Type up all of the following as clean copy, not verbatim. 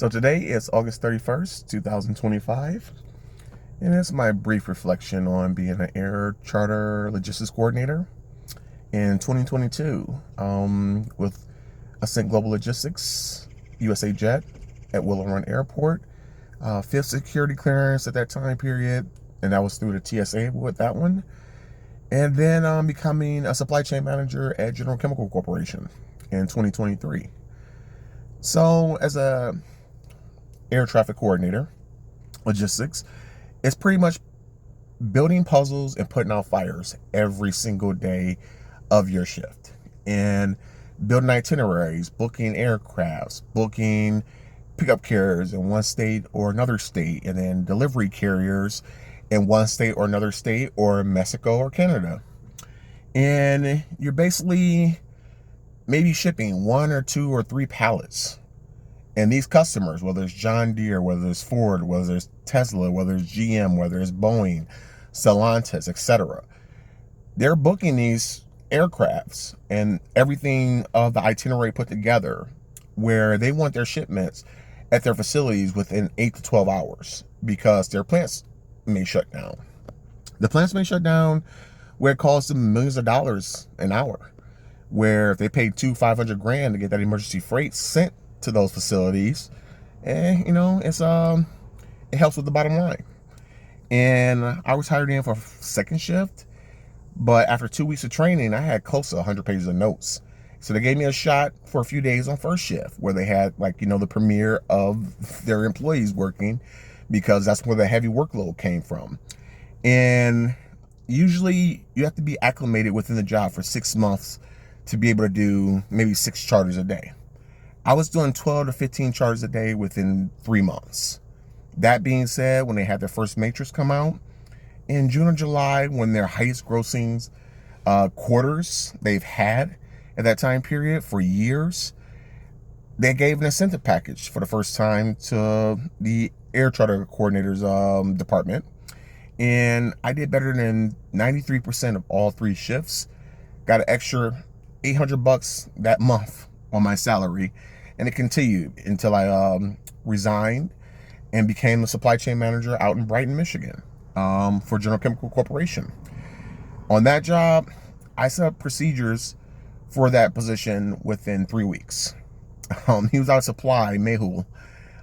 So today is August 31st, 2025, and it's my brief reflection on being an air charter logistics coordinator in 2022 with Ascent Global Logistics, USA Jet at Willow Run Airport. Fifth security clearance at that time period, and that was through the TSA with that one. And then becoming a supply chain manager at General Chemical Corporation in 2023. So as a air traffic coordinator, logistics, it's pretty much building puzzles and putting out fires every single day of your shift, and building itineraries, booking aircrafts, booking pickup carriers in one state or another state, and then delivery carriers in one state or another state, or Mexico or Canada. And you're basically maybe shipping 1 or 2 or 3 pallets. And these customers, whether it's John Deere, whether it's Ford, whether it's Tesla, whether it's GM, whether it's Boeing, Stellantis, etc., they're booking these aircrafts and everything of the itinerary put together, where they want their shipments at their facilities within 8 to 12 hours because their plants may shut down. The plants may shut down where it costs them millions of dollars an hour, where if they paid $500 grand to get that emergency freight sent to those facilities, and it helps with the bottom line. And I was hired in for second shift, but after 2 weeks of training, I had close to 100 pages of notes. So they gave me a shot for a few days on first shift, where they had the premiere of their employees working, because that's where the heavy workload came from. And usually you have to be acclimated within the job for 6 months to be able to do maybe 6 charters a day. I was doing 12 to 15 charters a day within 3 months. That being said, when they had their first matrix come out in June or July, when their highest grossing quarters they've had at that time period for years, they gave an incentive package for the first time to the air charter coordinators department. And I did better than 93% of all 3 shifts. Got an extra $800 that month on my salary, and it continued until I resigned and became a supply chain manager out in Brighton, Michigan, for General Chemical Corporation. On that job, I set up procedures for that position within 3 weeks. He was out of supply, Mehul,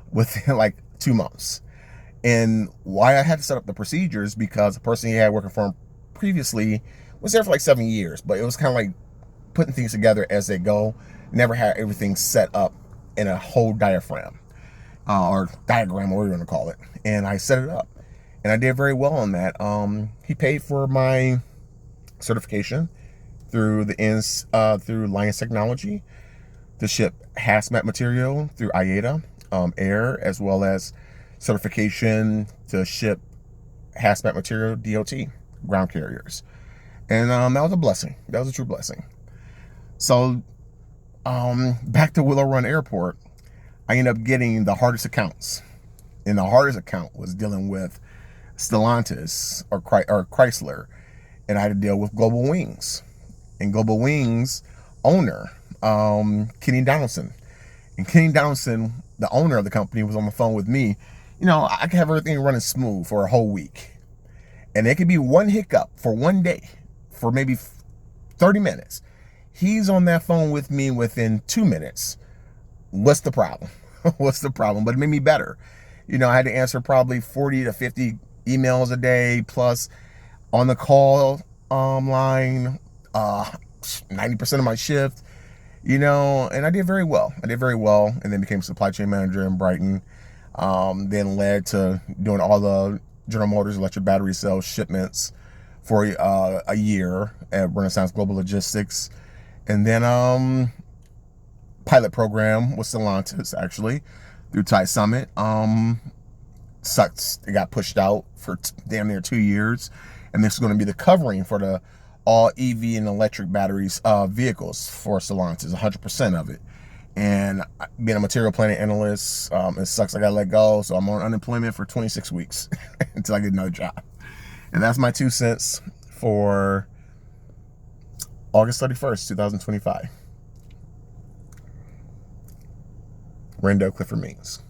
within 2 months. And why I had to set up the procedures, because the person he had working for him previously was there for 7 years, but it was kind of like putting things together as they go. Never had everything set up in a whole diagram, or whatever you want to call it. And I set it up, and I did very well on that. He paid for my certification through through Lions Technology to ship hazmat material through IATA Air, as well as certification to ship hazmat material DOT ground carriers. And that was a blessing. That was a true blessing. So back to Willow Run Airport, I ended up getting the hardest accounts. And the hardest account was dealing with Stellantis or Chrysler. And I had to deal with Global Wings. And Global Wings owner, Kenny Donaldson. And Kenny Donaldson, the owner of the company, was on the phone with me. I could have everything running smooth for a whole week. And there could be one hiccup for one day, for maybe 30 minutes. He's on that phone with me within 2 minutes. What's the problem? What's the problem? But it made me better. I had to answer probably 40 to 50 emails a day, plus on the call line, 90% of my shift, and I did very well. And then became supply chain manager in Brighton. Then led to doing all the General Motors electric battery cell shipments for a year at Renaissance Global Logistics. And then pilot program with Stellantis, actually, through Thai Summit. Sucks. It got pushed out for damn near 2 years. And this is going to be the covering for the all EV and electric batteries vehicles for Stellantis, 100% of it. And being a material planning analyst, it sucks. I got to let go. So I'm on unemployment for 26 weeks until I get another job. And that's my 2 cents for August 31st, 2025. Randell Clifford means.